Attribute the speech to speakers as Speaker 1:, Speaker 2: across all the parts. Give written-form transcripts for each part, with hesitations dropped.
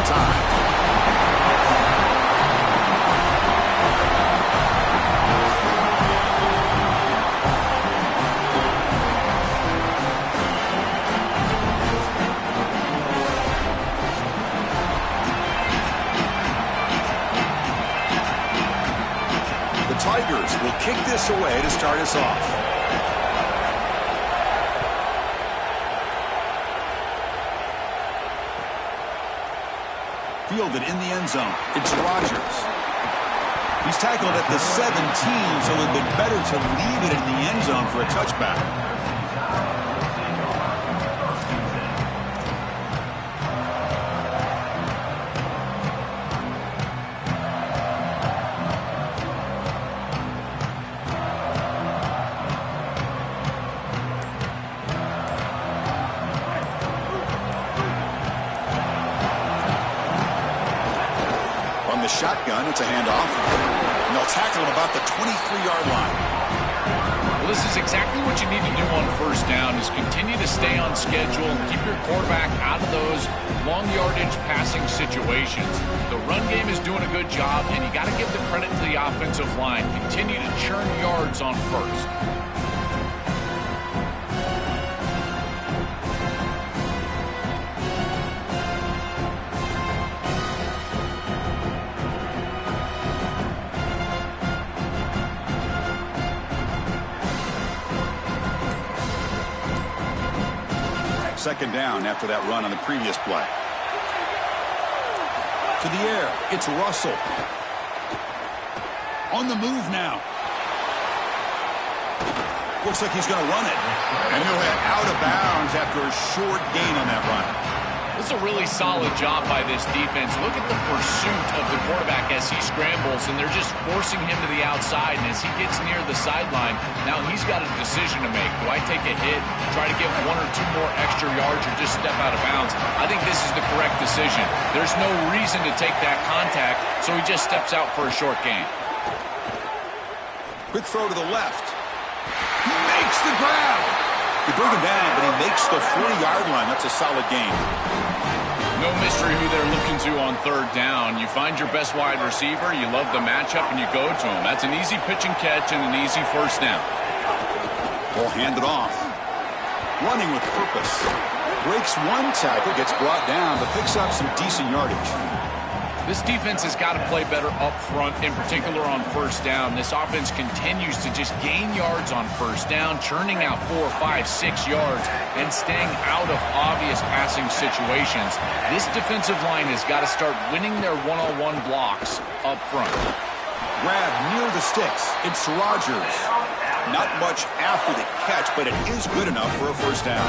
Speaker 1: time. Tigers will kick this away to start us off. Fielded in the end zone. It's Rodgers. He's tackled at the 17, so it would be better to leave it in the end zone for a touchback. Shotgun, it's a handoff. And they'll tackle him about the 23-yard line.
Speaker 2: Well, this is exactly what you need to do on first down is continue to stay on schedule and keep your quarterback out of those long yardage passing situations. The run game is doing a good job, and you got to give the credit to the offensive line. Continue to churn yards on first.
Speaker 1: Second down after that run on the previous play. To the air, it's Russell. On the move now. Looks like he's going to run it. And he'll head out of bounds after a short gain on that run.
Speaker 2: This is a really solid job by this defense. Look at the pursuit of the quarterback as he scrambles, and they're just forcing him to the outside. And as he gets near the sideline, now he's got a decision to make. Do I take a hit, try to get 1 or 2 more extra yards, or just step out of bounds? I think this is the correct decision. There's no reason to take that contact, so he just steps out for a short gain.
Speaker 1: Quick throw to the left. He makes the grab. They bring him down, but he makes the 40-yard line. That's a solid gain.
Speaker 2: No mystery who they're looking to on third down. You find your best wide receiver, you love the matchup, and you go to him. That's an easy pitch and catch and an easy first down.
Speaker 1: Ball handed off. Running with purpose. Breaks one tackle, gets brought down, but picks up some decent yardage.
Speaker 2: This defense has got to play better up front, in particular on first down. This offense continues to just gain yards on first down, churning out 4, 5, 6 yards, and staying out of obvious passing situations. This defensive line has got to start winning their one-on-one blocks up front.
Speaker 1: Grab near the sticks. It's Rodgers. Not much after the catch, but it is good enough for a first down.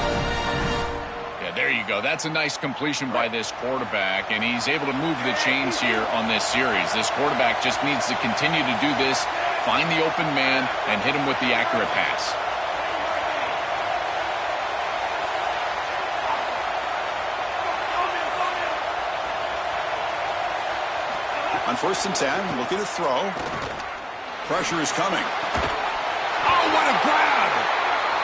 Speaker 2: There you go. That's a nice completion by this quarterback, and he's able to move the chains here on this series. This quarterback just needs to continue to do this, find the open man, and hit him with the accurate pass.
Speaker 1: On 1st and 10, looking to throw. Pressure is coming. Oh, what a grab!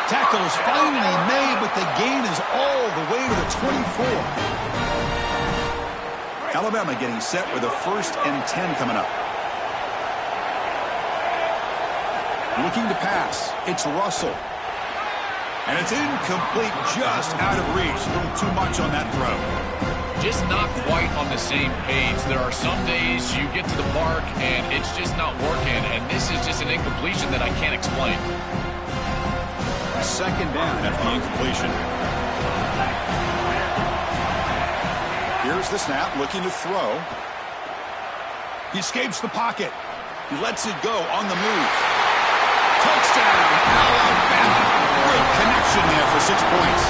Speaker 1: Tackle is finally made, but the gain is all the way to the 24. Alabama getting set with a 1st and 10 coming up. Looking to pass. It's Russell. And it's incomplete, just out of reach. A little too much on that throw.
Speaker 2: Just not quite on the same page. There are some days you get to the park and it's just not working, and this is just an incompletion that I can't explain.
Speaker 1: Second down after the incompletion. Here's the snap, looking to throw. He escapes the pocket. He lets it go on the move. Touchdown, Alabama. Great connection there for 6 points.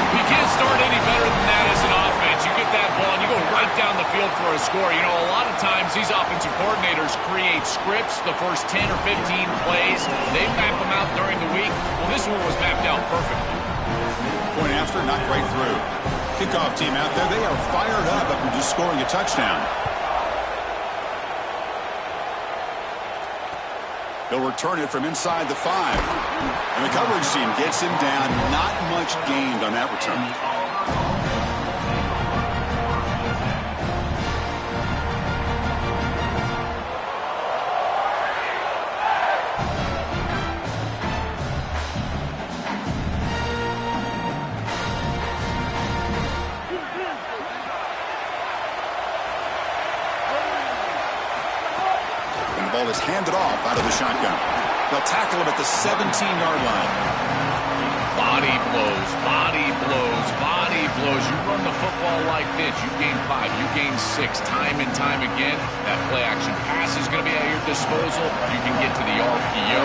Speaker 2: You can't start any better than that as an offense. You get that ball and you go right down the field for a score. You know, a lot of times these offensive coordinators create scripts, the first 10 or 15 plays. They map them out during the week. Well, this one was mapped out perfectly.
Speaker 1: Point after, not right through. Kickoff team out there, they are fired up after just scoring a touchdown. He'll return it from inside the 5. And the coverage team gets him down. Not much gained on that return. Ball is handed off out of the shotgun. They'll tackle him at the 17-yard line.
Speaker 2: Body blows, body blows, body blows. You run the football like this, you gain 5, you gain 6, time and time again. That play-action pass is going to be at your disposal. You can get to the RPO.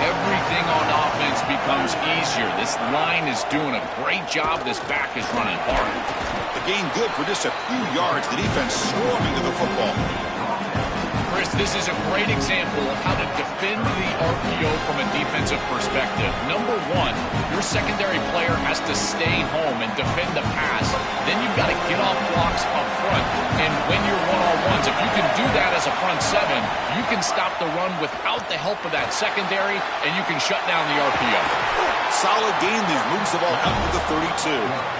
Speaker 2: Everything on offense becomes easier. This line is doing a great job. This back is running hard.
Speaker 1: The gain good for just a few yards. The defense swarming to the football.
Speaker 2: Chris, this is a great example of how to defend the RPO from a defensive perspective. Number one, your secondary player has to stay home and defend the pass. Then you've got to get off blocks up front and win your one-on-ones. If you can do that as a front seven, you can stop the run without the help of that secondary, and you can shut down the RPO.
Speaker 1: Solid gain there. Moves the ball out to the 32.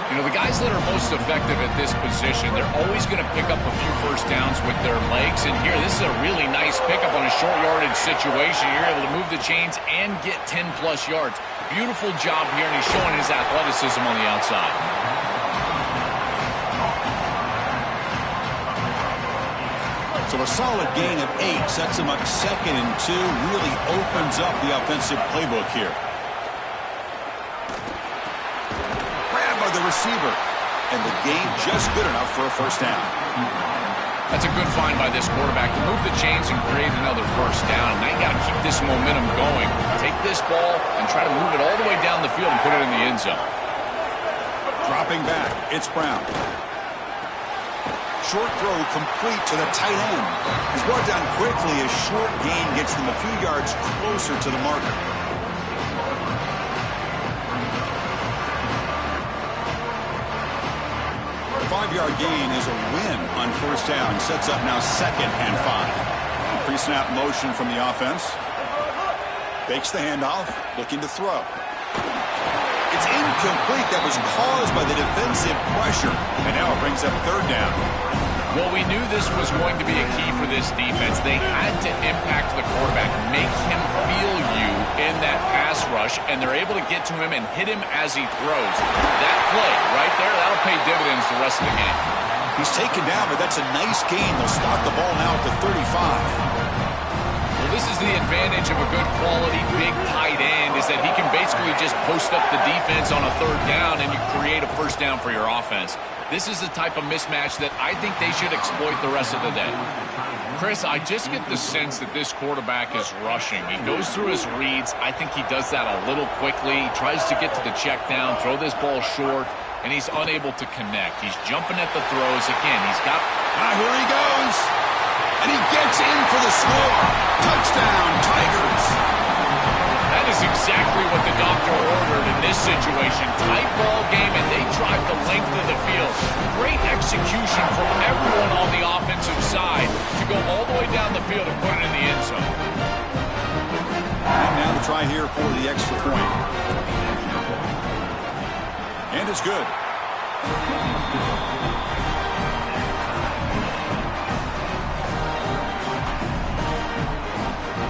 Speaker 2: You know, the guys that are most effective at this position, they're always going to pick up a few first downs with their legs. And here, this is a really nice pickup on a short yardage situation. You're able to move the chains and get 10-plus yards. Beautiful job here, and he's showing his athleticism on the outside.
Speaker 1: So a solid gain of 8 sets him up 2nd and 2. Really opens up the offensive playbook here. The receiver, and the gain just good enough for a first down.
Speaker 2: That's a good find by this quarterback to move the chains and create another first down. Now you got to keep this momentum going. Take this ball and try to move it all the way down the field and put it in the end zone.
Speaker 1: Dropping back, it's Brown. Short throw complete to the tight end. He's brought down quickly. A short gain gets them a few yards closer to the marker. 5-yard gain is a win on first down. Sets up now 2nd and 5. Pre-snap motion from the offense. Fakes the handoff, looking to throw. It's incomplete. That was caused by the defensive pressure. And now it brings up 3rd down.
Speaker 2: Well, we knew this was going to be a key for this defense. They had to impact the quarterback, make him feel you in that pass rush, and they're able to get to him and hit him as he throws. That play right there, that'll pay dividends the rest of the game.
Speaker 1: He's taken down, but that's a nice gain. They'll stop the ball now at the 35.
Speaker 2: Well, this is the advantage of a good quality big tight end, is that he can basically just post up the defense on a 3rd down and you create a first down for your offense. This is the type of mismatch that I think they should exploit the rest of the day. Chris, I just get the sense that this quarterback is rushing. He goes through his reads. I think he does that a little quickly. He tries to get to the check down, throw this ball short, and he's unable to connect. He's jumping at the throws. Again, he's got...
Speaker 1: Here he goes. And he gets in for the score. Touchdown, Tigers.
Speaker 2: That is exactly what the doctor ordered in this situation. Tight ball game, and they drive the length of the field. Great execution from everyone on the offensive side to go all the way down the field and put it in the end zone.
Speaker 1: And now to try here for the extra point. And it's good.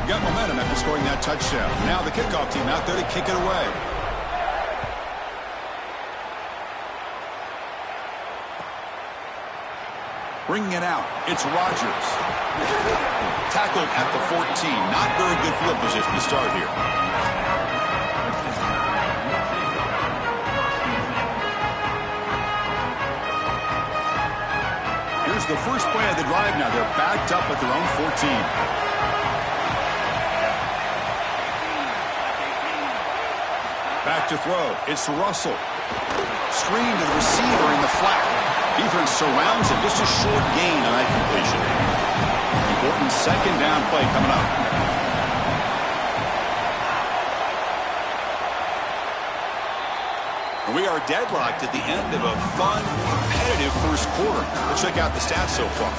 Speaker 1: Got momentum after scoring that touchdown. Now the kickoff team out there to kick it away. Bringing it out, it's Rodgers. Tackled at the 14. Not very good field position to start here. Here's the first play of the drive now. They're backed up at their own 14. Back to throw. It's Russell. Screen to the receiver in the flat. Defense surrounds him. Just a short gain on that completion. Important 2nd down play coming up. And we are deadlocked at the end of a fun, competitive first quarter. Let's check out the stats so far.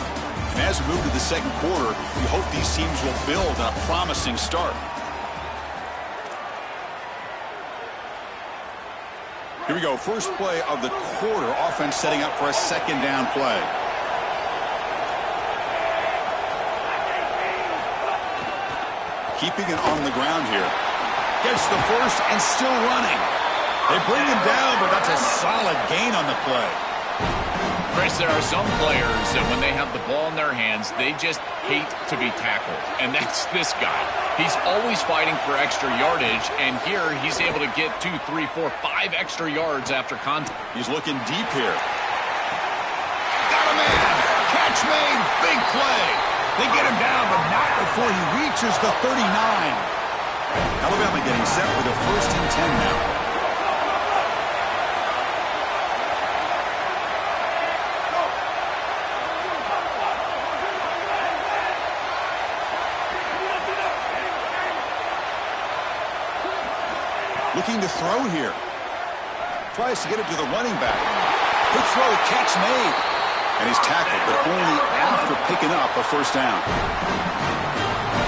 Speaker 1: And as we move to the 2nd quarter, we hope these teams will build on a promising start. Here we go. First play of the quarter. Offense setting up for a 2nd down play. Keeping it on the ground here. Gets the first and still running. They bring him down, but that's a solid gain on the play.
Speaker 2: Chris, there are some players that when they have the ball in their hands, they just hate to be tackled. And that's this guy. He's always fighting for extra yardage, and here he's able to get 2, 3, 4, 5 extra yards after contact.
Speaker 1: He's looking deep here. Got a man. Catch made. Big play. They get him down, but not before he reaches the 39. Alabama getting set for the 1st and 10 now. Looking to throw here. Tries to get it to the running back. Good throw, catch made. And he's tackled, but only after picking up a 1st down.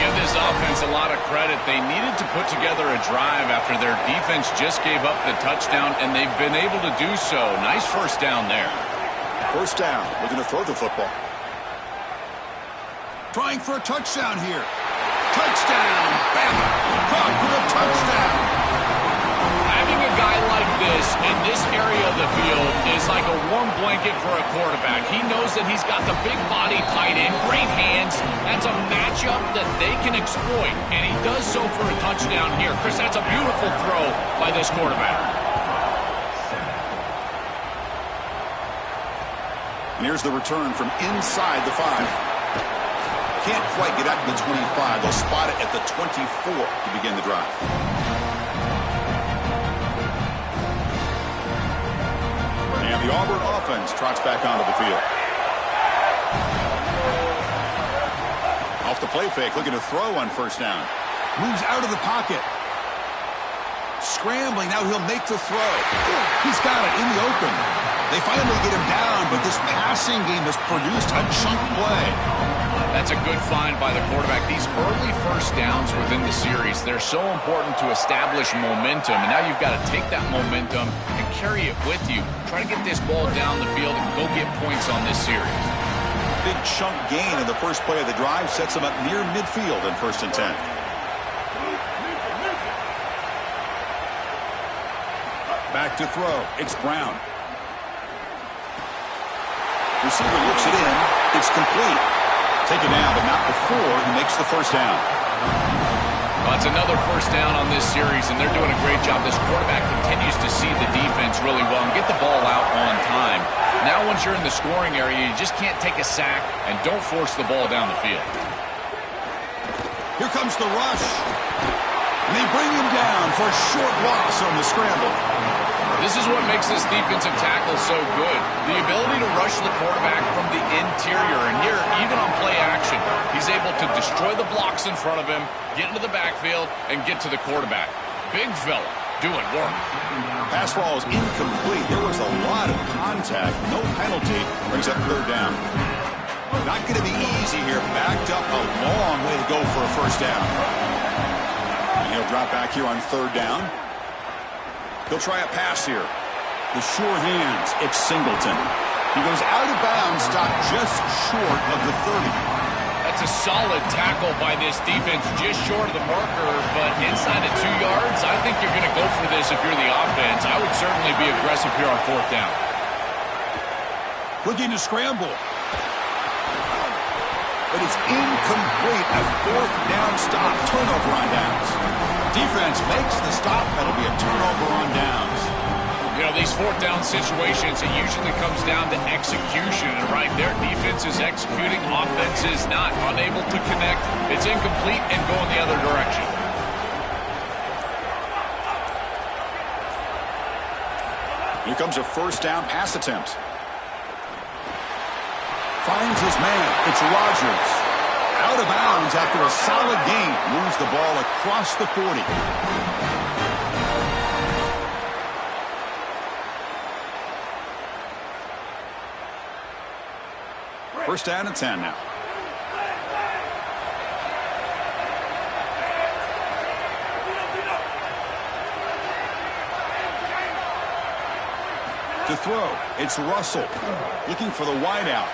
Speaker 2: Give this offense a lot of credit. They needed to put together a drive after their defense just gave up the touchdown, and they've been able to do so. Nice 1st down there.
Speaker 1: 1st down, looking to throw the football. Trying for a touchdown here. Touchdown! Bama! Caught for a touchdown!
Speaker 2: Having a guy like this in this area of the field is like a warm blanket for a quarterback. He knows that he's got the big body tight end, great hands. That's a matchup that they can exploit, and he does so for a touchdown here. Chris, that's a beautiful throw by this quarterback.
Speaker 1: And here's the return from inside the 5. Can't quite get out to the 25. They'll spot it at the 24 to begin the drive. The Auburn offense trots back onto the field. Off the play fake, looking to throw on 1st down. Moves out of the pocket. Scrambling, now he'll make the throw. He's got it in the open. They finally get him down, but this passing game has produced a chunk play.
Speaker 2: That's a good find by the quarterback. These early 1st downs within the series, they're so important to establish momentum. And now you've got to take that momentum and carry it with you. Try to get this ball down the field and go get points on this series.
Speaker 1: Big chunk gain in the first play of the drive sets them up near midfield in 1st and 10. Back to throw. It's Brown. Receiver looks it in. It's complete. Take it down, but not before he makes the 1st down.
Speaker 2: Well, it's another 1st down on this series, and they're doing a great job. This quarterback continues to see the defense really well and get the ball out on time. Now once you're in the scoring area, you just can't take a sack and don't force the ball down the field.
Speaker 1: Here comes the rush. And they bring him down for a short loss on the scramble.
Speaker 2: This is what makes this defensive tackle so good. The ability to rush the quarterback from the interior. And here, even on play action, he's able to destroy the blocks in front of him, get into the backfield, and get to the quarterback. Big fella doing work.
Speaker 1: Pass ball is incomplete. There was a lot of contact. No penalty. Brings up 3rd down. Not going to be easy here. Backed up a long way to go for a 1st down. And he'll drop back here on 3rd down. He'll try a pass here. The sure hands. It's Singleton. He goes out of bounds, stopped just short of the 30.
Speaker 2: That's a solid tackle by this defense, just short of the marker, but inside of 2 yards, I think you're going to go for this if you're the offense. I would certainly be aggressive here on 4th down.
Speaker 1: Looking to scramble. But it's incomplete. A 4th down stop. Turnover on downs. Defense makes the stop. That'll be a turnover on downs.
Speaker 2: You know, these 4th down situations, it usually comes down to execution. And right there, defense is executing, offense is not. Unable to connect. It's incomplete and going the other direction.
Speaker 1: Here comes a 1st down pass attempt. Finds his man. It's Rogers. Out of bounds after a solid gain. Moves the ball across the 40. First down and 10 now. To throw, it's Russell. Looking for the wideout.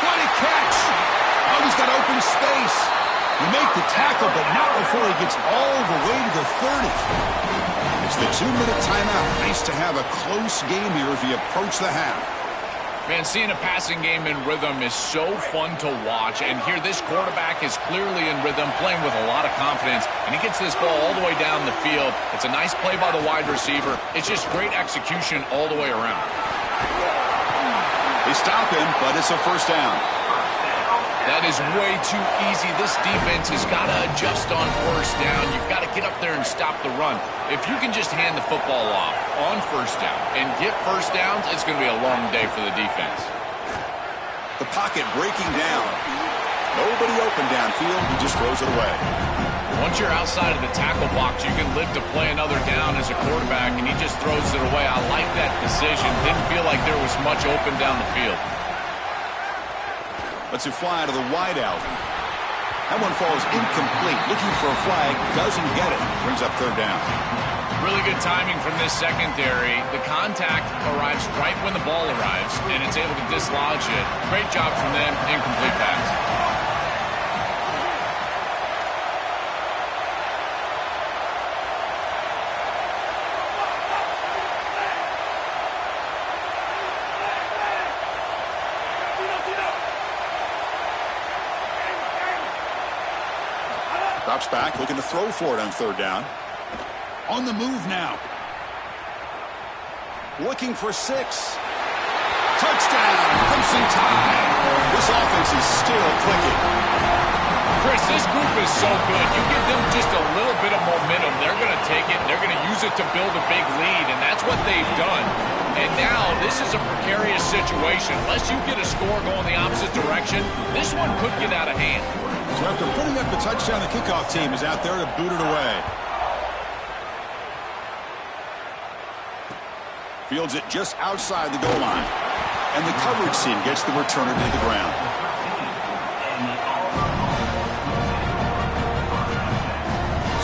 Speaker 1: What a catch! Oh, he's got open space. You make the tackle, but not before he gets all the way to the 30. It's the 2-minute timeout. Nice to have a close game here as we approach the half.
Speaker 2: Man, seeing a passing game in rhythm is so fun to watch. And here, this quarterback is clearly in rhythm, playing with a lot of confidence. And he gets this ball all the way down the field. It's a nice play by the wide receiver. It's just great execution all the way around.
Speaker 1: They stop him, but it's a first down.
Speaker 2: That is way too easy. This defense has got to adjust on first down. You've got to get up there and stop the run. If you can just hand the football off on first down and get first downs, it's going to be a long day for the defense.
Speaker 1: The pocket breaking down. Nobody open downfield. He just throws it away.
Speaker 2: Once you're outside of the tackle box, you can live to play another down as a quarterback, and he just throws it away. I like that decision. Didn't feel like there was much open down the field.
Speaker 1: Lets it fly to the wide out. That one falls incomplete. Looking for a flag. Doesn't get it. Brings up third down.
Speaker 2: Really good timing from this secondary. The contact arrives right when the ball arrives, and it's able to dislodge it. Great job from them. Incomplete pass.
Speaker 1: Drops back, looking to throw for it on third down. On the move now. Looking for 6. Touchdown! Crimson Tide. This offense is still clicking.
Speaker 2: Chris, this group is so good. You give them just a little bit of momentum, they're going to take it, and they're going to use it to build a big lead, and that's what they've done. And now this is a precarious situation. Unless you get a score going the opposite direction, this one could get out of hand.
Speaker 1: So after putting up the touchdown, the kickoff team is out there to boot it away. Fields it just outside the goal line. And the coverage team gets the returner to the ground.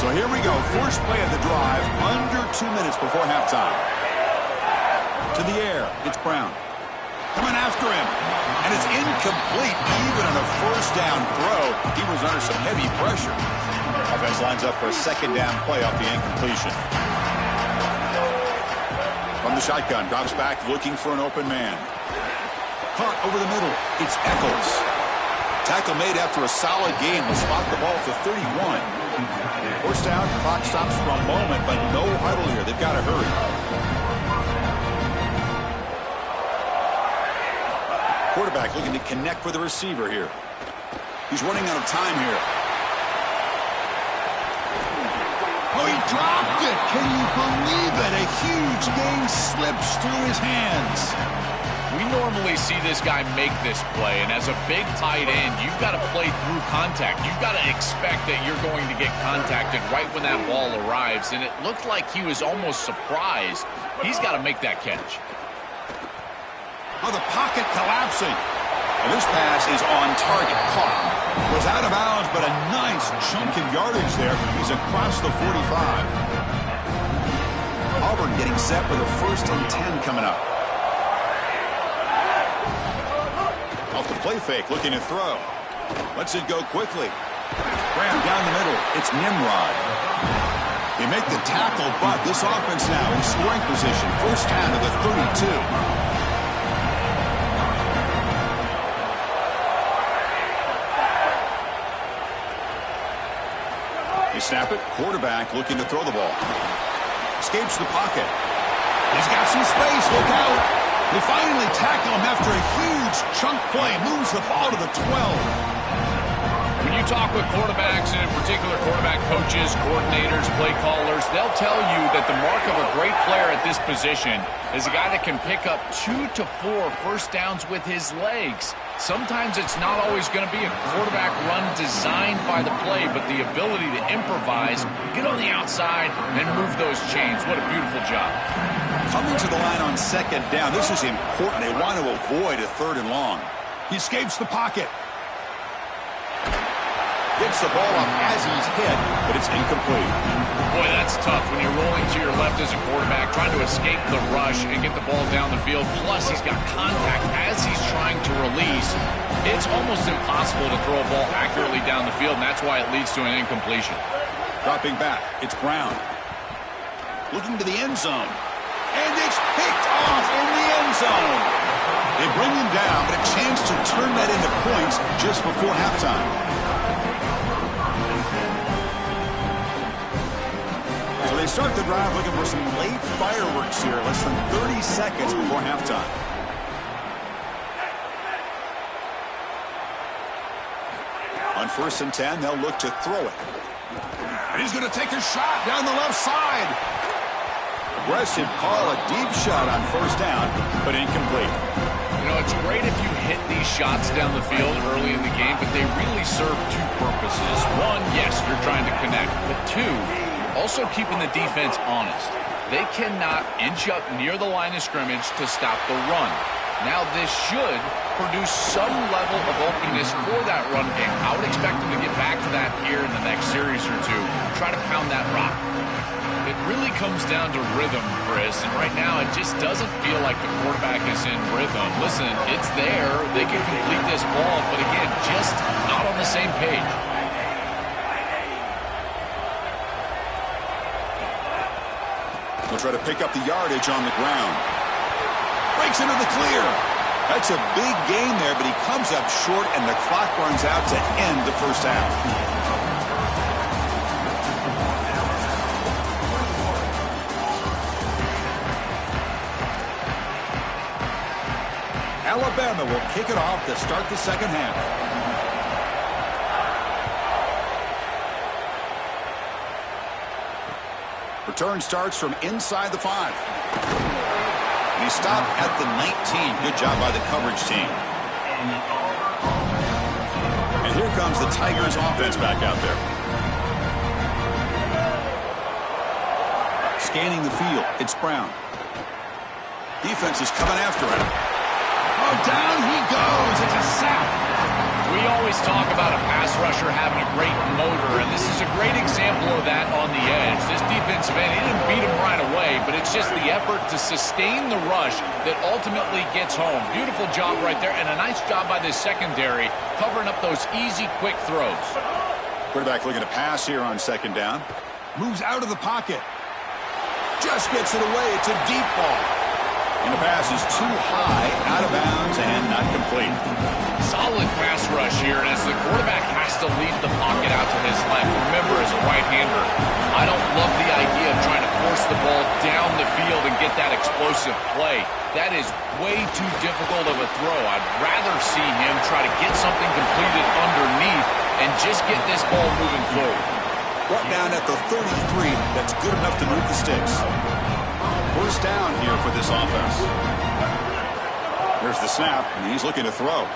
Speaker 1: So here we go. First play of the drive, under 2 minutes before halftime. To the air, it's Brown. Coming after him. And it's incomplete. Even on a first down throw, he was under some heavy pressure. Offense lines up for a second down play off the incompletion. From the shotgun, drops back looking for an open man. Caught over the middle. It's Echols. Tackle made after a solid game. Will spot the ball to 31. Forced out, clock stops for a moment, but no huddle here. They've got to hurry. Quarterback looking to connect with the receiver here. He's running out of time here. Oh, he dropped it. Can you believe it? A huge gain slips through his hands.
Speaker 2: We normally see this guy make this play, and as a big tight end, you've got to play through contact. You've got to expect that you're going to get contacted right when that ball arrives, and it looked like he was almost surprised. He's got to make that catch.
Speaker 1: Oh, the pocket collapsing. And this pass is on target. Caught. Was out of bounds, but a nice chunk of yardage there. He's across the 45. Auburn getting set with a 1st and 10 coming up. Off the play fake, looking to throw. Lets it go quickly. Graham down the middle. It's Nimrod. They make the tackle, but this offense now in scoring position. First down to the 32. They snap it. Quarterback looking to throw the ball. Escapes the pocket. He's got some space. Look out. They finally tackle him after a huge chunk play. Moves the ball to the 12.
Speaker 2: When you talk with quarterbacks, and in particular quarterback coaches, coordinators, play callers, they'll tell you that the mark of a great player at this position is a guy that can pick up 2 to 4 first downs with his legs. Sometimes it's not always going to be a quarterback run designed by the play, but the ability to improvise, get on the outside, and move those chains. What a beautiful job.
Speaker 1: Coming to the line on second down. This is important. They want to avoid a 3rd and long. He escapes the pocket. Gets the ball up as he's hit, but it's incomplete.
Speaker 2: Boy, that's tough when you're rolling to your left as a quarterback, trying to escape the rush and get the ball down the field. Plus, he's got contact as he's trying to release. It's almost impossible to throw a ball accurately down the field, and that's why it leads to an incompletion.
Speaker 1: Dropping back, it's Brown. Looking to the end zone. And it's picked off in the end zone. They bring him down, but a chance to turn that into points just before halftime. So they start the drive looking for some late fireworks here, less than 30 seconds before halftime. On 1st and 10, they'll look to throw it. And he's going to take a shot down the left side. Aggressive call, a deep shot on 1st down, but incomplete.
Speaker 2: You know, it's great if you hit these shots down the field early in the game, but they really serve two purposes. One, yes, you're trying to connect, but two, also keeping the defense honest. They cannot inch up near the line of scrimmage to stop the run. Now, this should produce some level of openness for that run game. I would expect them to get back to that here in the next series or two. Try to pound that rock. It really comes down to rhythm, Chris, and right now it just doesn't feel like the quarterback is in rhythm. Listen, it's there. They can complete this ball, but again, just not on the same page.
Speaker 1: They'll try to pick up the yardage on the ground. Breaks into the clear. That's a big gain there, but he comes up short, and the clock runs out to end the first half. Alabama will kick it off to start the second half. Return starts from inside the 5. And he stopped at the 19. Good job by the coverage team. And here comes the Tigers offense back out there. Scanning the field, it's Brown. Defense is coming after him. Oh, down he goes. It's a sack.
Speaker 2: We always talk about a pass rusher having a great motor, and this is a great example of that on the edge. This defensive end, he didn't beat him right away, but it's just the effort to sustain the rush that ultimately gets home. Beautiful job right there, and a nice job by this secondary covering up those easy, quick throws.
Speaker 1: Quarterback looking to pass here on 2nd down. Moves out of the pocket. Just gets it away. It's a deep ball. And the pass is too high, out of bounds, and not complete.
Speaker 2: Solid pass rush here, and as the quarterback has to leave the pocket out to his left, remember, as a right-hander, I don't love the idea of trying to force the ball down the field and get that explosive play. That is way too difficult of a throw. I'd rather see him try to get something completed underneath and just get this ball moving forward.
Speaker 1: Brought down at the 33. That's good enough to move the sticks. 1st down here for this offense. There's the snap, and he's looking to throw.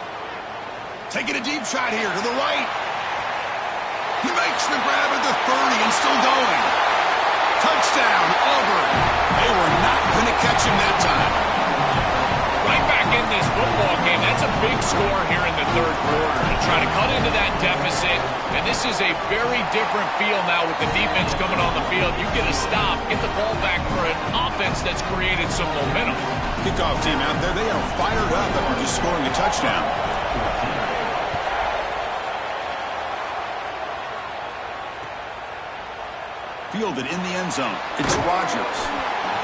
Speaker 1: Taking a deep shot here to the right. He makes the grab at the 30 and still going. Touchdown, Auburn. They were not going to catch him that time.
Speaker 2: Right back in this football game. That's a big score here in the 3rd quarter to try to cut into that deficit. And this is a very different feel now with the defense coming on the field. You get a stop, get the ball back for an offense that's created some momentum.
Speaker 1: Kickoff team out there, they are fired up after just scoring a touchdown. Fielded in the end zone. It's Rodgers.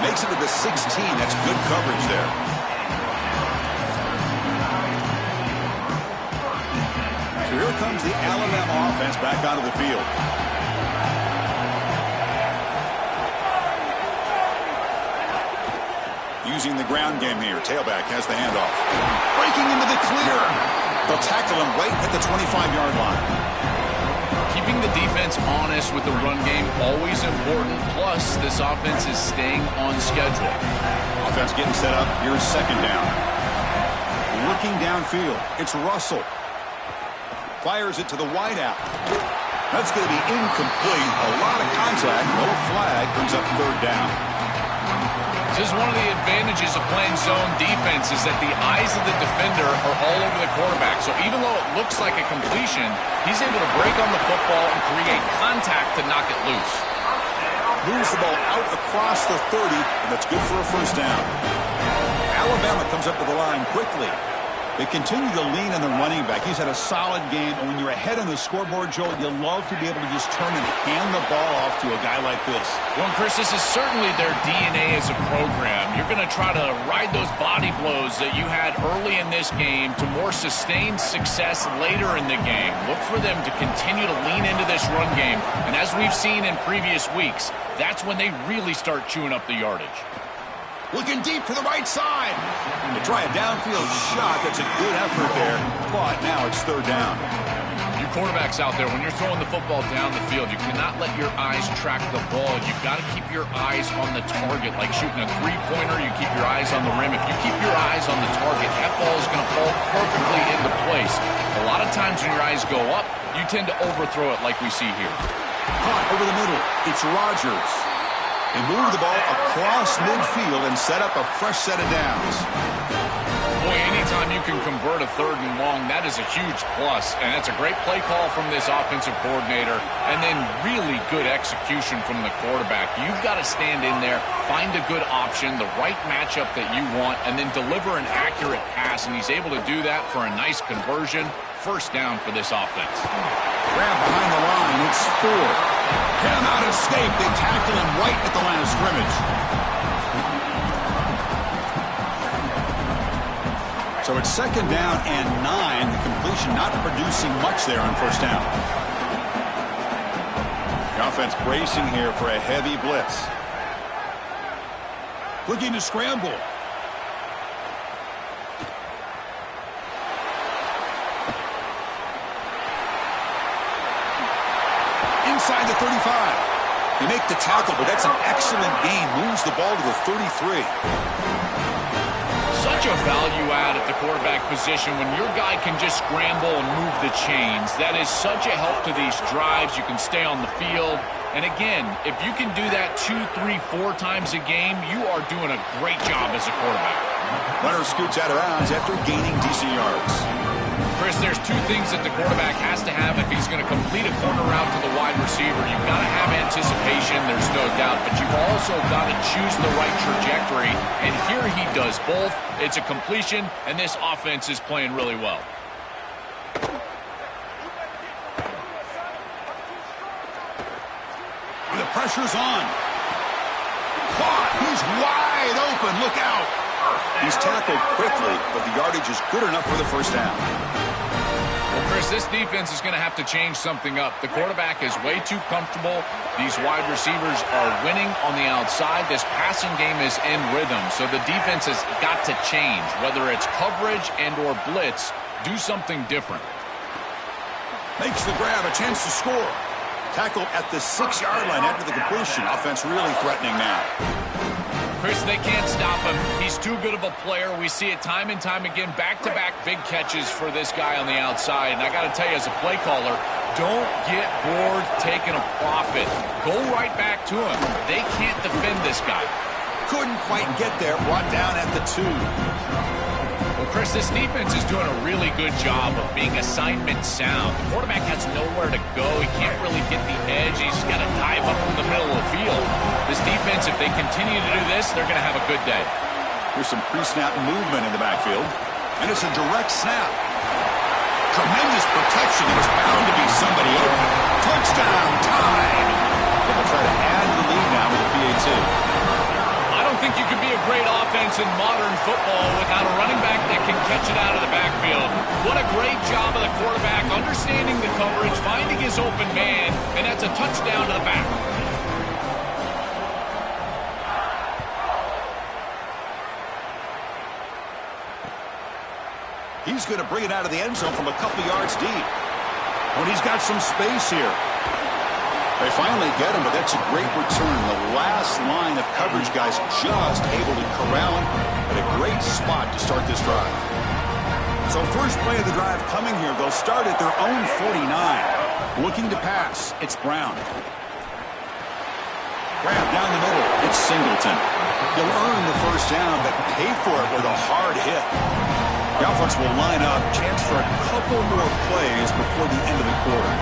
Speaker 1: Makes it to the 16. That's good coverage there. So here comes the Alabama offense back onto the field. Using the ground game here. Tailback has the handoff. Breaking into the clear. They'll tackle him right at the 25-yard line.
Speaker 2: Keeping the defense honest with the run game, always important. Plus, this offense is staying on schedule.
Speaker 1: Offense getting set up. Here's 2nd down. Looking downfield. It's Russell. Fires it to the wideout. That's going to be incomplete. A lot of contact. No flag. Brings up 3rd down.
Speaker 2: This is one of the advantages of playing zone defense is that the eyes of the defender are all over the quarterback. So even though it looks like a completion, he's able to break on the football and create contact to knock it loose.
Speaker 1: Moves the ball out across the 30, and that's good for a 1st down. Alabama comes up to the line quickly. They continue to lean on the running back. He's had a solid game, and when you're ahead on the scoreboard, Joel, you love to be able to just turn and hand the ball off to a guy like this.
Speaker 2: Well, Chris, this is certainly their DNA as a program. You're going to try to ride those body blows that you had early in this game to more sustained success later in the game. Look for them to continue to lean into this run game, and as we've seen in previous weeks, that's when they really start chewing up the yardage.
Speaker 1: Looking deep to the right side. They try a downfield shot. That's a good effort there, but now it's third down.
Speaker 2: You quarterbacks out there, when you're throwing the football down the field, you cannot let your eyes track the ball. You've got to keep your eyes on the target. Like shooting a three-pointer, you keep your eyes on the rim. If you keep your eyes on the target, that ball is going to fall perfectly into place. A lot of times when your eyes go up, you tend to overthrow it like we see here.
Speaker 1: Caught over the middle. It's Rodgers. They move the ball across midfield and set up a fresh set of downs.
Speaker 2: Boy, anytime you can convert a third and long, that is a huge plus. And that's a great play call from this offensive coordinator. And then really good execution from the quarterback. You've got to stand in there, find a good option, the right matchup that you want, and then deliver an accurate pass. And he's able to do that for a nice conversion. First down for this offense.
Speaker 1: Grab behind the line. It's Ford. Cannot escape. They tackle him right at the line of scrimmage. So it's second down and 9. The completion not producing much there on first down. The offense bracing here for a heavy blitz. Looking to scramble. Inside the 35. They make the tackle, but that's an excellent gain. Moves the ball to the 33.
Speaker 2: Such a value add at the quarterback position when your guy can just scramble and move the chains. That is such a help to these drives. You can stay on the field. And again, if you can do that 2, 3, 4 times a game, you are doing a great job as a quarterback.
Speaker 1: Runner scoots out of bounds after gaining decent yards.
Speaker 2: Chris, there's 2 things that the quarterback has to have if he's going to complete a corner route to the wide receiver. You've got to have anticipation, there's no doubt, but you've also got to choose the right trajectory, and here he does both. It's a completion, and this offense is playing really well.
Speaker 1: The pressure's on. Caught. He's wide open. Look out. He's tackled quickly, but the yardage is good enough for the first down.
Speaker 2: Well, Chris, this defense is going to have to change something up. The quarterback is way too comfortable. These wide receivers are winning on the outside. This passing game is in rhythm, so the defense has got to change. Whether it's coverage and or blitz, do something different.
Speaker 1: Makes the grab, a chance to score. Tackled at the 6-yard line after the completion. Offense really threatening now.
Speaker 2: Chris, they can't stop him. He's too good of a player. We see it time and time again. Back-to-back big catches for this guy on the outside. And I got to tell you, as a play caller, don't get bored taking a profit. Go right back to him. They can't defend this guy.
Speaker 1: Couldn't quite get there. Brought down at the 2.
Speaker 2: Well, Chris, this defense is doing a really good job of being assignment sound. The quarterback has nowhere to go. He can't really get the edge. He's got to dive up in the middle of the field. This defense, if they continue to do this, they're going to have a good day.
Speaker 1: Here's some pre-snap movement in the backfield. And it's a direct snap. Tremendous protection. There's bound to be somebody open. Touchdown, tied. They'll try to add to the lead now with a PAT.
Speaker 2: I don't think you can be a great offense in modern football without a running back that can catch it out of the backfield. What a great job of the quarterback understanding the coverage, finding his open man, and that's a touchdown to the back.
Speaker 1: He's going to bring it out of the end zone from a couple yards deep. When he's got some space here. They finally get him, but that's a great return. The last line of coverage guys just able to corral him at a great spot to start this drive. So first play of the drive coming here. They'll start at their own 49. Looking to pass. It's Brown. Grab down the middle. It's Singleton. He'll earn the first down, but pay for it with a hard hit. The offense will line up. Chance for a couple more plays before the end of the quarter.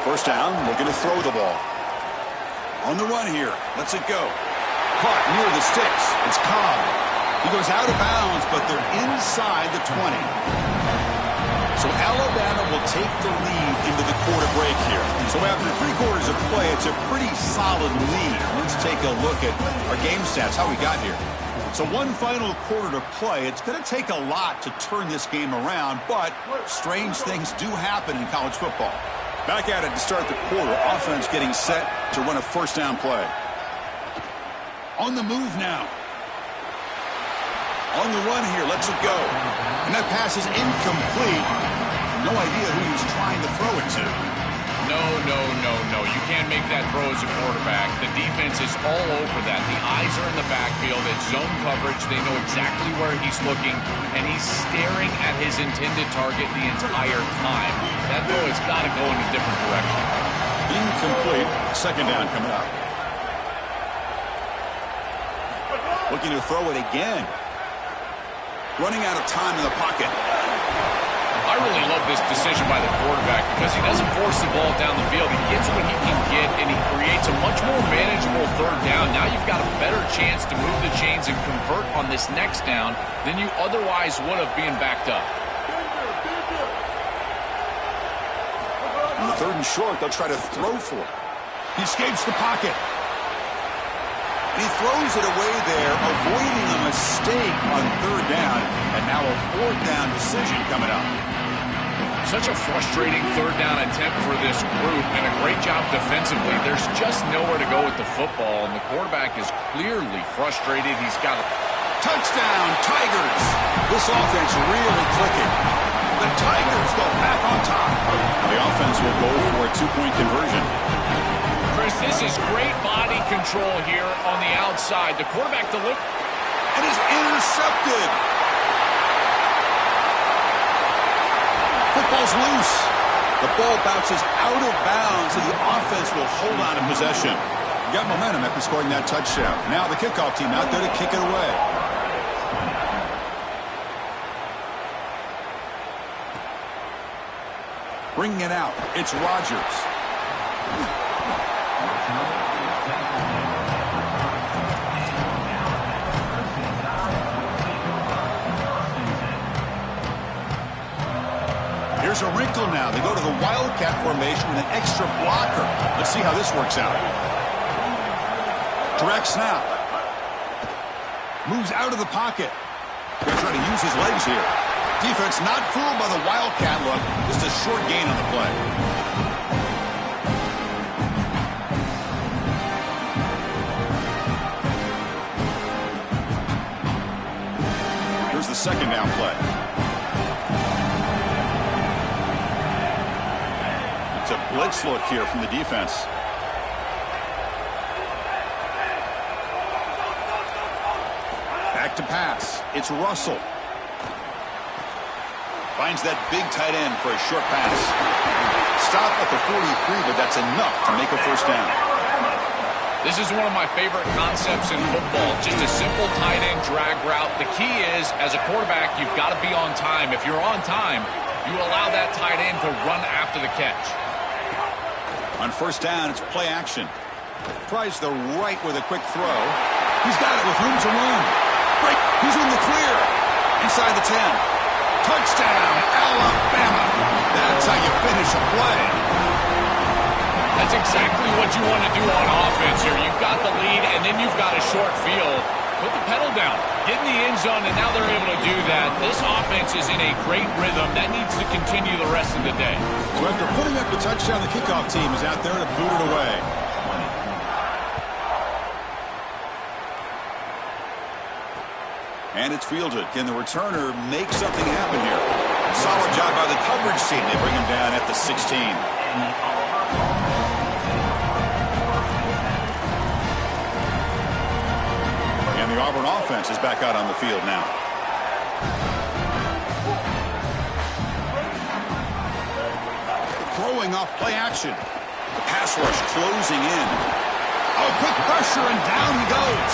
Speaker 1: First down, looking to throw the ball. On the run here. Lets it go. Caught near the sticks. It's Cobb. He goes out of bounds, but they're inside the 20. So Alabama will take the lead into the quarter break here. So after 3 quarters of play, it's a pretty solid lead. Let's take a look at our game stats, how we got here. So 1 final quarter to play. It's going to take a lot to turn this game around, but strange things do happen in college football. Back at it to start the quarter. Offense getting set to run a first down play. On the move now. On the run here, lets it go. And that pass is incomplete. No idea who he was trying to throw it to.
Speaker 2: No. You can't make that throw as a quarterback. The defense is all over that. The eyes are in the backfield. It's zone coverage. They know exactly where he's looking, and he's staring at his intended target the entire time. That throw has got to go in a different direction.
Speaker 1: Incomplete. Second down coming up. Looking to throw it again. Running out of time in the pocket.
Speaker 2: I really love this decision by the quarterback because he doesn't force the ball down the field. He gets what he can get, and he creates a much more manageable third down. Now you've got a better chance to move the chains and convert on this next down than you otherwise would have being backed up.
Speaker 1: On the 3rd and short, they'll try to throw for it. He escapes the pocket. And he throws it away there, avoiding a mistake on 3rd down. And now a 4th down decision coming up.
Speaker 2: Such a frustrating 3rd down attempt for this group, and a great job defensively. There's just nowhere to go with the football, and the quarterback is clearly frustrated. He's got a
Speaker 1: touchdown, Tigers. This offense really clicking. The Tigers go back on top. The offense will go for a 2-point conversion.
Speaker 2: Chris, this is great body control here on the outside. The quarterback to look.
Speaker 1: It is intercepted. Football's loose. The ball bounces out of bounds, and the offense will hold on to possession. Got momentum after scoring that touchdown. Now the kickoff team out there to kick it away. Bringing it out, it's Rodgers. Here's a wrinkle now. They go to the Wildcat formation with an extra blocker. Let's see how this works out. Direct snap. Moves out of the pocket. Going to try to use his legs here. Defense not fooled by the Wildcat look. Just a short gain on the play. Here's the second down play. It's a blitz look here from the defense. Back to pass. It's Russell. Finds that big tight end for a short pass. Stop at the 43, but that's enough to make a first down.
Speaker 2: This is one of my favorite concepts in football. Just a simple tight end drag route. The key is, as a quarterback, you've got to be on time. If you're on time, you allow that tight end to run after the catch.
Speaker 1: On first down, it's play action. Tries the right with a quick throw. He's got it with room to run. Right, he's in the clear. Inside the 10. Touchdown, Alabama. That's how you finish a play.
Speaker 2: That's exactly what you want to do on offense here. You've got the lead, and then you've got a short field. Put the pedal down. Get in the end zone, and now they're able to do that. This offense is in a great rhythm. That needs to continue the rest of the day.
Speaker 1: So after putting up the touchdown, the kickoff team is out there to boot it away. And it's fielded. Can the returner make something happen here? Solid job by the coverage team. They bring him down at the 16. And the Auburn offense is back out on the field now. Throwing off play action. The pass rush closing in. Oh, quick pressure, and down he goes.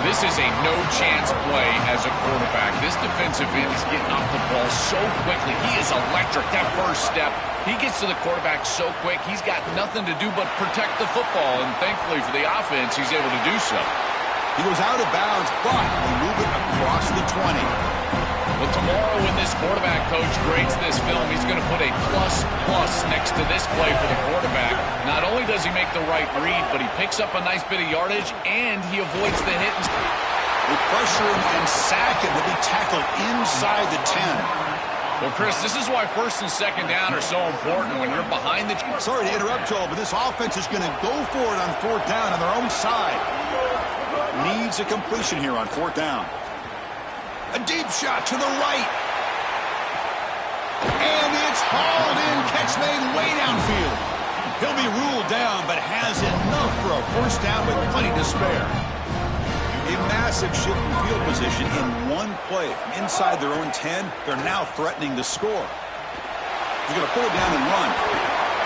Speaker 2: This is a no-chance play as a quarterback. This defensive end is getting off the ball so quickly. He is electric. That first step, he gets to the quarterback so quick, he's got nothing to do but protect the football. And thankfully for the offense, he's able to do so.
Speaker 1: He goes out of bounds, but they move it across the 20.
Speaker 2: Well, tomorrow when this quarterback coach grades this film, he's going to put a plus next to this play for the quarterback. Not only does he make the right read, but he picks up a nice bit of yardage, and he avoids the hit.
Speaker 1: They pressure him and sack him to be tackled inside the 10.
Speaker 2: Well, Chris, this is why first and second down are so important when you're behind the...
Speaker 1: Sorry to interrupt, Joel, but this offense is going to go for it on fourth down on their own side. Needs a completion here on fourth down. A deep shot to the right. And it's hauled in. Catch made way downfield. He'll be ruled down, but has enough for a first down with plenty to spare. A massive shift in field position in one play. Inside their own 10, they're now threatening to score. He's going to pull it down and run.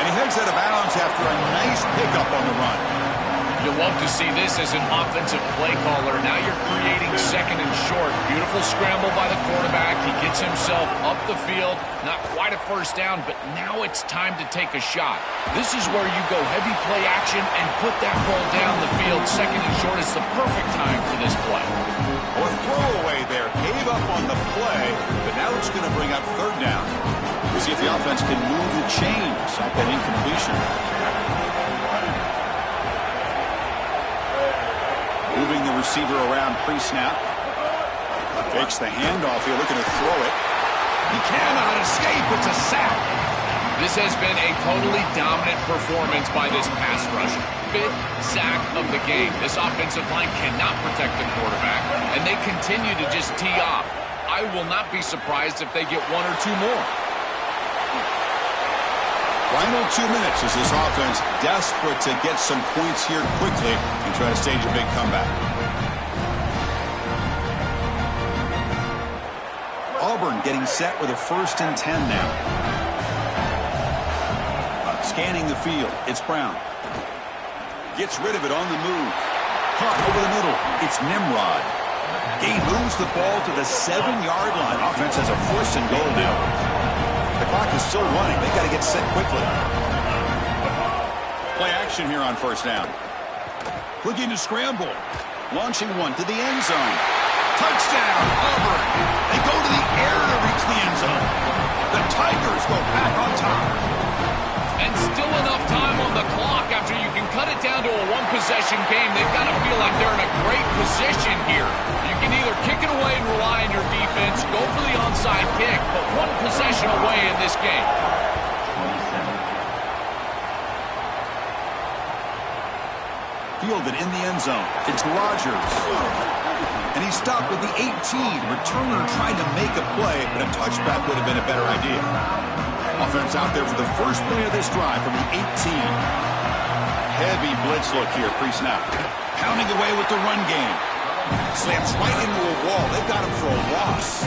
Speaker 1: And he heads out of bounds after a nice pickup on the run.
Speaker 2: You'll love to see this as an offensive play caller. Now you're creating second and short. Beautiful scramble by the quarterback. He gets himself up the field. Not quite a first down, but now it's time to take a shot. This is where you go heavy play action and put that ball down the field. Second and short is the perfect time for this play.
Speaker 1: Or throwaway there. Gave up on the play, but now it's going to bring up third down. We'll see if the offense can move the chains at that incompletion. Moving the receiver around pre-snap. Fakes the handoff here, looking to throw it. He cannot escape. It's a sack.
Speaker 2: This has been a totally dominant performance by this pass rush. Fifth sack of the game. This offensive line cannot protect the quarterback, and they continue to just tee off. I will not be surprised if they get one or two more.
Speaker 1: Final 2 minutes as this offense desperate to get some points here quickly and try to stage a big comeback. Auburn getting set with a 1st and 10 now. Scanning the field, it's Brown. Gets rid of it on the move. Caught over the middle, it's Nimrod. He moves the ball to the 7-yard line. Offense has a 1st and goal now. The clock is still running. They've got to get set quickly. Play action here on first down. Looking to scramble. Launching one to the end zone. Touchdown, Auburn. They go to the air to reach the end zone. The Tigers go back on top.
Speaker 2: And still enough time on the clock after you can cut it down to a one-possession game. They've got to feel like they're in a great position here. You can either kick it away and rely on your defense, go for the onside kick, but one possession away in this game.
Speaker 1: Fielded in the end zone. It's Rogers. And he stopped with the 18. Returner trying to make a play, but a touchback would have been a better idea. Offense out there for the first play of this drive from the 18. Heavy blitz look here, pre-snap. Pounding away with the run game. Slams right into a wall. They've got him for a loss.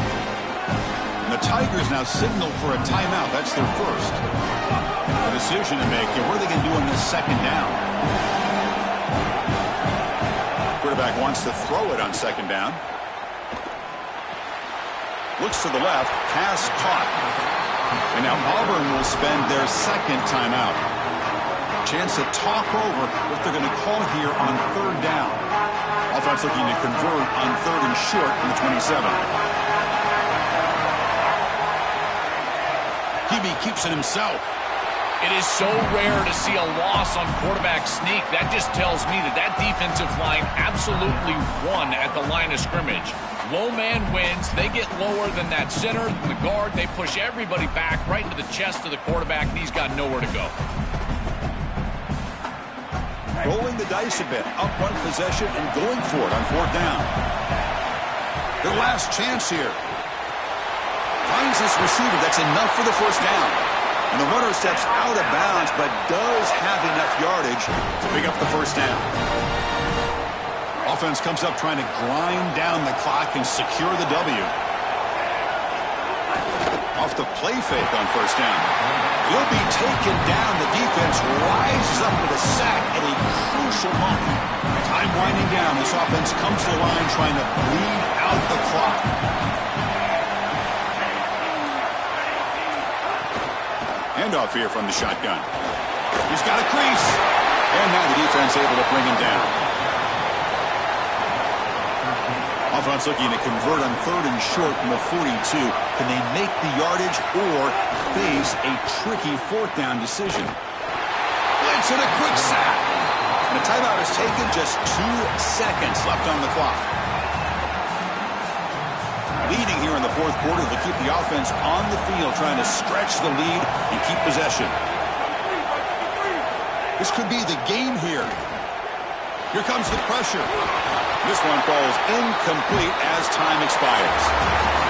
Speaker 1: And the Tigers now signal for a timeout. That's their first. A decision to make. What are they going to do on this second down? Quarterback wants to throw it on second down. Looks to the left. Pass caught. And now Auburn will spend their second timeout. Chance to talk over what they're going to call here on third down. Offense looking to convert on 3rd and short from the 27. Hebe keeps it himself.
Speaker 2: It is so rare to see a loss on quarterback sneak. That just tells me that that defensive line absolutely won at the line of scrimmage. Low man wins. They get lower than that center, the guard. They push everybody back right into the chest of the quarterback, and he's got nowhere to go.
Speaker 1: Rolling the dice a bit. Up one possession and going for it on fourth down. Their last chance here. Finds this receiver. That's enough for the first down. And the runner steps out of bounds, but does have enough yardage to pick up the first down. Offense comes up trying to grind down the clock and secure the W. Off the play fake on first down. He'll be taken down. The defense rises up with a sack at a crucial moment. Time winding down. This offense comes to the line trying to bleed out the clock. Handoff here from the shotgun. He's got a crease. And now the defense able to bring him down. offense looking to convert on 3rd and short from the 42. Can they make the yardage or face a tricky 4th down decision? Blitz and a quick sack. And the timeout is taken, just 2 seconds left on the clock. Leading here in the 4th quarter, they keep the offense on the field, trying to stretch the lead and keep possession. This could be the game here. Here comes the pressure. This one falls incomplete as time expires.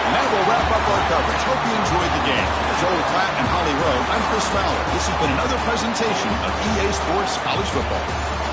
Speaker 1: And that will wrap up our coverage. Hope you enjoyed the game. For Joel Klatt and Holly Rowe, I'm Chris Fowler. This has been another presentation of EA Sports College Football.